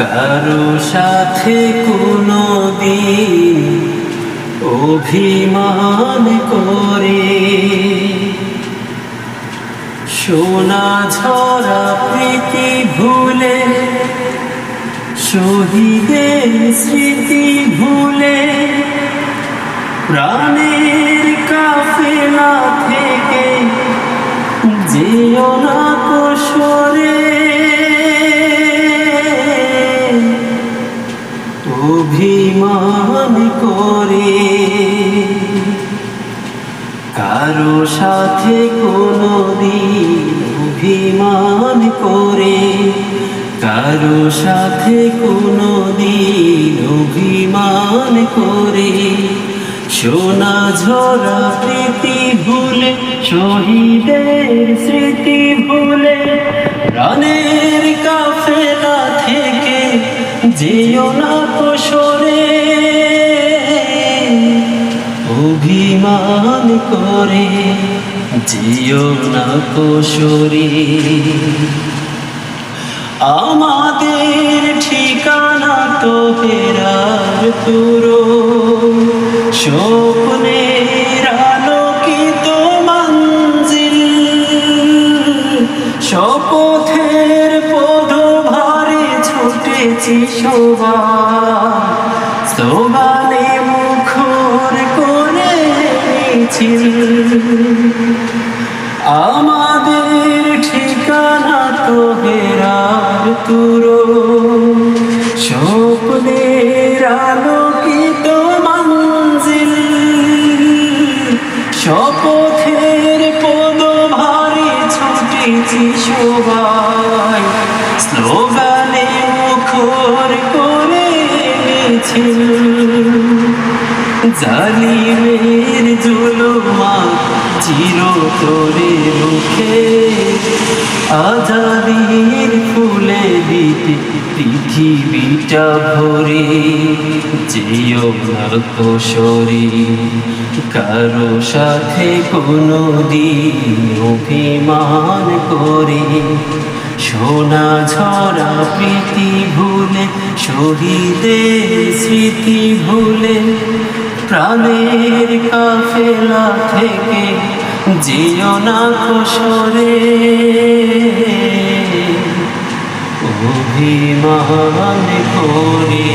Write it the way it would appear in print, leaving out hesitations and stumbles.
কারো সাথে কোনোদিন অভিমান করে সোনা ঝরা প্রীতি ভুলে, শহীদের স্মৃতি ভুলে, প্রাণের কাফেলা থেকে যেও না সরে। অভিমান করে কারো সাথে কোনোদিন অভিমান করে, কারো সাথে কোনোদিন অভিমান করে সোনা ঝরা প্রীতি ভুলে, শহীদের স্মৃতি ভুলে, প্রাণের কাফেলা থেকে যেও না সরে। অভিমান করে যেও না সরে। আমাদের ঠিকানা তো ফেরার পুরো স্বপ্নের আলোকিত মঞ্জিল, শপথের পদভারে ছুটেছি সবাই, স্লোগানে মুখর করে মিছিল। আমাদের ঠিকানা তো হেরার তুরো স্বপ্নের আলোকিত মঞ্জিল, শপথের পদভারে ছুটেছি সবাই, স্লোগানে মুখর করে মিছিল। জালিমের জুলুমা চিরতরে রুখে, আজাদির ফুলে দিতে পৃথিবীটা ভরে যেও না সরে। কারো সাথে কোনোদিন অভিমান করে সোনা ঝরা প্রীতি ভুলে, শহীদের স্মৃতি ভুলে, প্রাণের কাফেলা থেকে যেও না সরে। অভিমান করে।